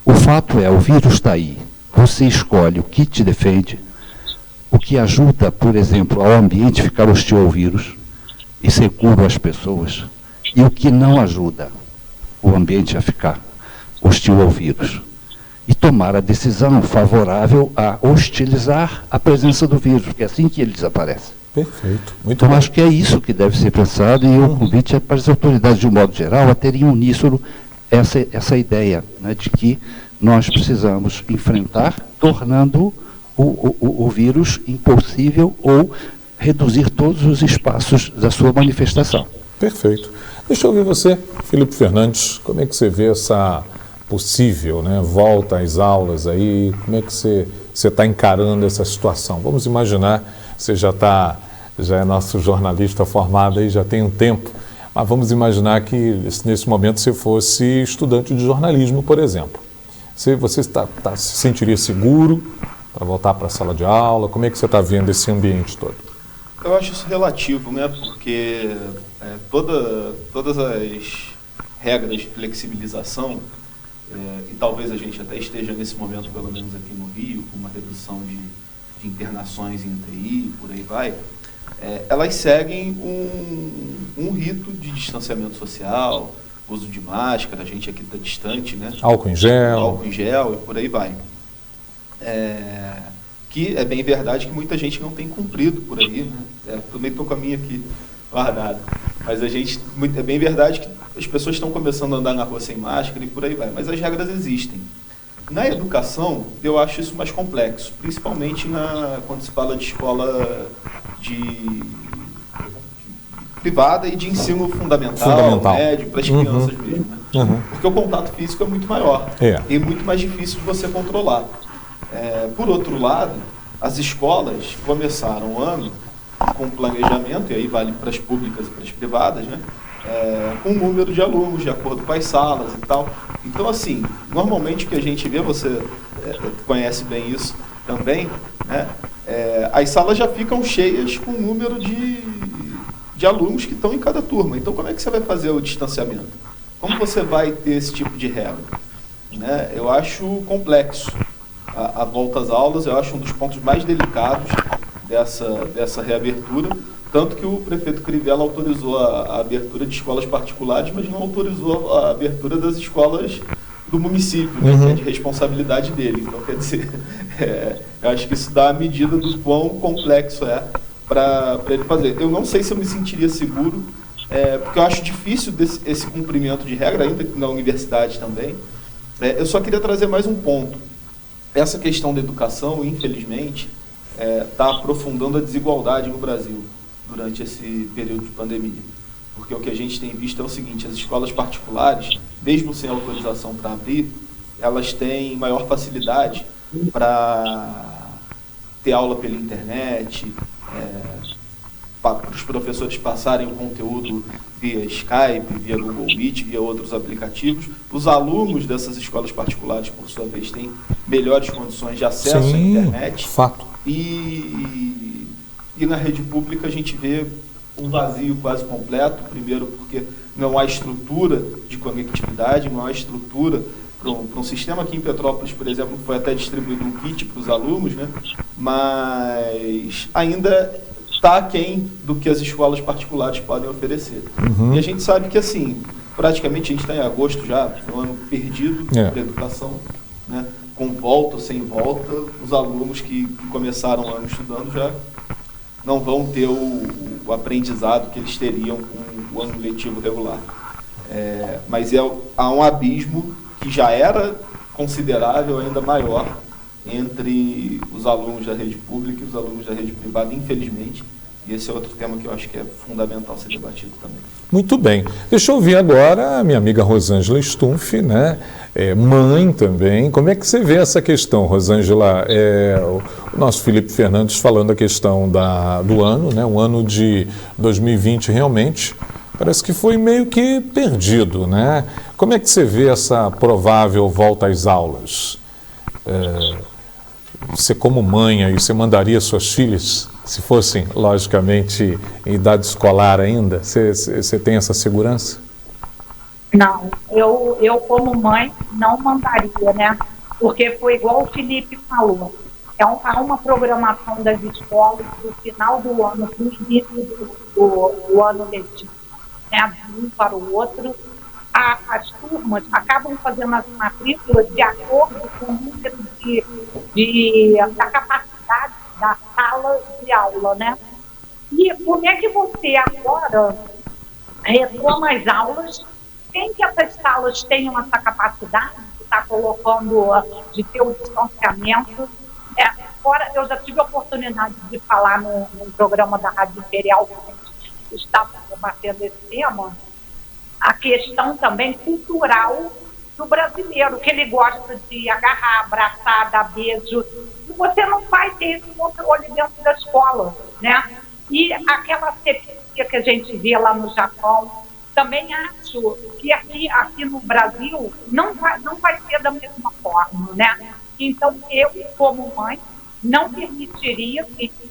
O fato é, o vírus está aí, você escolhe o que te defende, o que ajuda, por exemplo, ao ambiente ficar hostil ao vírus e seguro às pessoas, e o que não ajuda o ambiente a ficar hostil ao vírus. E tomar a decisão favorável a hostilizar a presença do vírus, porque é assim que ele desaparece. Perfeito. Muito Então, bom. acho que é isso que deve ser pensado, e o convite é para as autoridades, de um modo geral, a terem uníssono essa ideia, né, de que nós precisamos enfrentar, tornando o vírus impossível ou reduzir todos os espaços da sua manifestação. Perfeito. Deixa eu ouvir você, Felipe Fernandes, como é que você vê essa possível, né, volta às aulas aí, como é que você está encarando essa situação? Vamos imaginar, você já é nosso jornalista formado aí, já tem um tempo, mas vamos imaginar que nesse momento você fosse estudante de jornalismo, por exemplo. Você se sentiria seguro para voltar para a sala de aula? Como é que você está vendo esse ambiente todo? Eu acho isso relativo, né? Porque todas as regras de flexibilização, e talvez a gente até esteja nesse momento, pelo menos aqui no Rio, com uma redução de internações em UTI, por aí vai, elas seguem um rito de distanciamento social, uso de máscara, a gente aqui está distante, né? Álcool em gel E por aí vai. Que é bem verdade que muita gente não tem cumprido por aí, né? Também estou com a minha aqui guardada. Mas é bem verdade que as pessoas estão começando a andar na rua sem máscara e por aí vai. Mas as regras existem. Na educação, eu acho isso mais complexo, principalmente quando se fala de escola privada e de ensino fundamental. Médio, para as crianças mesmo. Né? Porque o contato físico é muito maior e muito mais difícil de você controlar. Por outro lado, as escolas começaram o ano com planejamento, e aí vale para as públicas e para as privadas, né? Com um número de alunos, de acordo com as salas e tal. Então, assim, normalmente o que a gente vê, você conhece bem isso também, né? As salas já ficam cheias com o número de alunos que estão em cada turma. Então, como é que você vai fazer o distanciamento? Como você vai ter esse tipo de regra? Né? Eu acho complexo. A volta às aulas, eu acho um dos pontos mais delicados dessa reabertura, tanto que o prefeito Crivella autorizou a abertura de escolas particulares, mas não autorizou a abertura das escolas do município, né, que é de responsabilidade dele. Então, quer dizer, eu acho que isso dá a medida do quão complexo é para ele fazer. Eu não sei se eu me sentiria seguro, porque eu acho difícil esse cumprimento de regra, ainda na universidade também. Eu só queria trazer mais um ponto. Essa questão da educação, infelizmente, está aprofundando a desigualdade no Brasil durante esse período de pandemia. Porque o que a gente tem visto é o seguinte: as escolas particulares, mesmo sem autorização para abrir, elas têm maior facilidade para ter aula pela internet, para os professores passarem o conteúdo via Skype, via Google Meet, via outros aplicativos. Os alunos dessas escolas particulares, por sua vez, têm melhores condições de acesso à internet. Fato. E na rede pública a gente vê um vazio quase completo, primeiro porque não há estrutura de conectividade, não há estrutura para um sistema. Aqui em Petrópolis, por exemplo, foi até distribuído um kit para os alunos, né? Mas ainda está aquém do que as escolas particulares podem oferecer. E a gente sabe que, assim, praticamente a gente está em agosto já, um ano perdido para a educação, né? Com volta ou sem volta, os alunos que começaram o ano estudando já não vão ter o aprendizado que eles teriam com o ano letivo regular. Mas há um abismo que já era considerável, ainda maior, entre os alunos da rede pública e os alunos da rede privada, infelizmente. E esse é outro tema que eu acho que é fundamental ser debatido também. Muito bem. Deixa eu ouvir agora a minha amiga Rosângela Stumpf, né? Mãe também. Como é que você vê essa questão, Rosângela? O nosso Felipe Fernandes falando a questão do ano, né? O ano de 2020 realmente parece que foi meio que perdido, né? Como é que você vê essa provável volta às aulas? Você como mãe aí, você mandaria suas filhas, se fossem, logicamente, em idade escolar ainda? Você tem essa segurança? Não, eu como mãe não mandaria, né? porque foi igual o Felipe falou. Há uma programação das escolas do final do ano, do início do ano letivo, né, de um para o outro. As turmas acabam fazendo as matrículas de acordo com o número da capacidade da sala de aula, né? E como é que você agora retoma as aulas sem que essas salas tenham essa capacidade de estar colocando, de ter o distanciamento? Fora, eu já tive a oportunidade de falar no programa da Rádio Imperial, que a gente estava debatendo esse tema, a questão também cultural do brasileiro, que ele gosta de agarrar, abraçar, dar beijo, e você não vai ter esse controle dentro da escola, né? E aquela asepsia que a gente vê lá no Japão, também acho que aqui no Brasil não vai ser da mesma forma, né? Então, eu, como mãe, não permitiria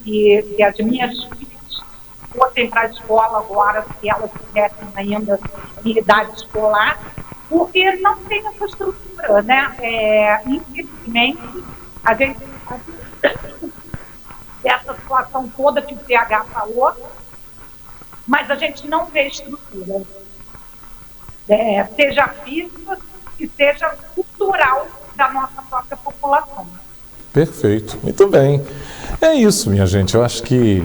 que as minhas filhas fossem para a escola agora, se elas estivessem ainda em idade escolar, porque não tem essa estrutura, né? Infelizmente, a gente essa situação toda que o PH falou, mas a gente não vê estrutura, seja física e seja cultural da nossa própria população. Perfeito, muito bem. É isso, minha gente. Eu acho que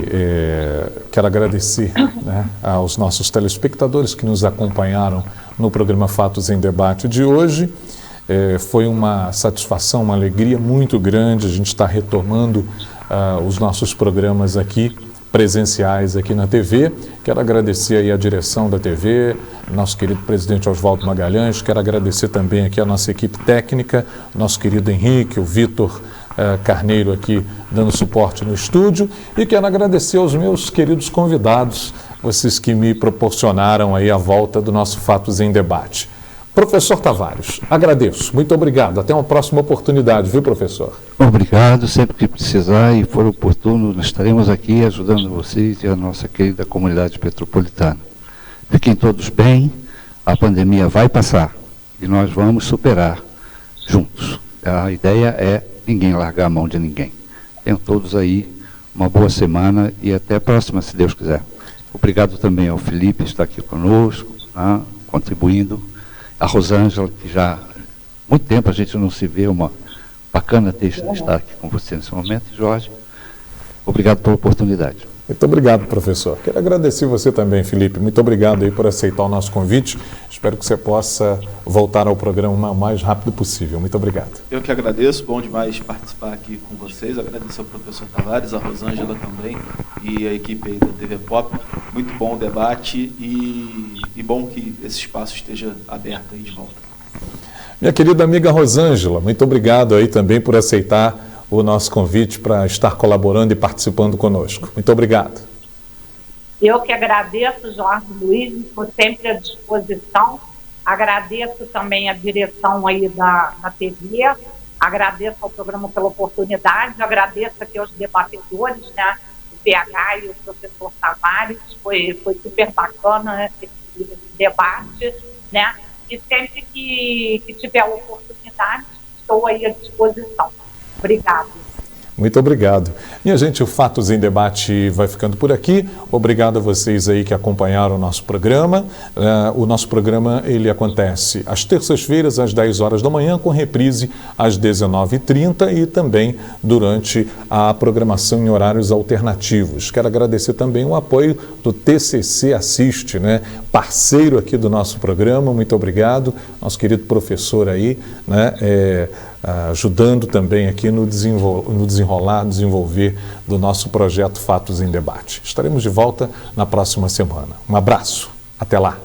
quero agradecer, né, aos nossos telespectadores que nos acompanharam no programa Fatos em Debate de hoje. Foi uma satisfação, uma alegria muito grande a gente estar retomando os nossos programas aqui, presenciais aqui na TV. Quero agradecer aí a direção da TV, nosso querido presidente Oswaldo Magalhães. Quero agradecer também aqui a nossa equipe técnica, nosso querido Henrique, o Vitor Carneiro aqui dando suporte no estúdio, e quero agradecer aos meus queridos convidados, vocês que me proporcionaram aí a volta do nosso Fatos em Debate. Professor Tavares, agradeço, muito obrigado, até uma próxima oportunidade, viu, professor? Obrigado, sempre que precisar e for oportuno, nós estaremos aqui ajudando vocês e a nossa querida comunidade petropolitana. Fiquem todos bem, a pandemia vai passar e nós vamos superar juntos. A ideia é ninguém largar a mão de ninguém. Tenham todos aí uma boa semana e até a próxima, se Deus quiser. Obrigado também ao Felipe, que está aqui conosco, contribuindo. A Rosângela, que já há muito tempo a gente não se vê, uma bacana ter estar aqui com você nesse momento. Jorge, obrigado pela oportunidade. Muito obrigado, professor. Quero agradecer você também, Felipe. Muito obrigado aí por aceitar o nosso convite. Espero que você possa voltar ao programa o mais rápido possível. Muito obrigado. Eu que agradeço. Bom demais participar aqui com vocês. Agradecer ao professor Tavares, a Rosângela também e a equipe aí da TV Pop. Muito bom o debate e bom que esse espaço esteja aberto aí de volta. Minha querida amiga Rosângela, muito obrigado aí também por aceitar o nosso convite para estar colaborando e participando conosco. Muito obrigado. Eu que agradeço, Jorge Luiz, estou sempre à disposição. Agradeço também a direção aí da TV, agradeço ao programa pela oportunidade, agradeço aqui aos debatedores, né, o PH e o professor Tavares, foi super bacana, né, esse debate, né, e sempre que tiver a oportunidade, estou aí à disposição. Obrigado. Muito obrigado. Minha gente, o Fatos em Debate vai ficando por aqui. Obrigado a vocês aí que acompanharam o nosso programa. O nosso programa, ele acontece às terças-feiras, às 10 horas da manhã, com reprise às 19h30 e também durante a programação em horários alternativos. Quero agradecer também o apoio do TCC Assiste, né? Parceiro aqui do nosso programa. Muito obrigado. Nosso querido professor aí, né? Ajudando também aqui no desenvolver do nosso projeto Fatos em Debate. Estaremos de volta na próxima semana. Um abraço, até lá.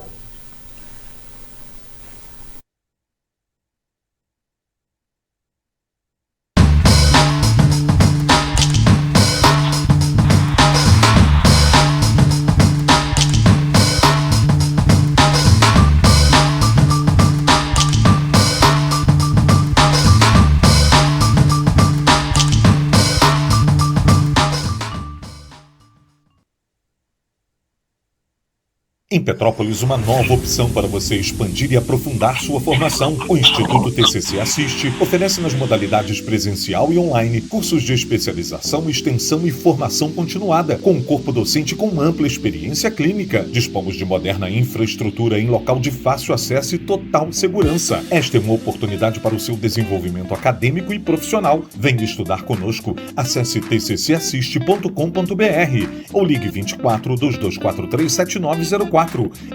Em Petrópolis, uma nova opção para você expandir e aprofundar sua formação. O Instituto TCC Assiste oferece nas modalidades presencial e online cursos de especialização, extensão e formação continuada, com um corpo docente com ampla experiência clínica. Dispomos de moderna infraestrutura em local de fácil acesso e total segurança. Esta é uma oportunidade para o seu desenvolvimento acadêmico e profissional. Venha estudar conosco. Acesse tccassiste.com.br ou ligue 24 2243 7904.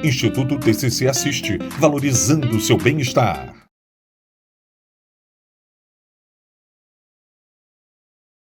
Instituto TCC Assiste, valorizando o seu bem-estar.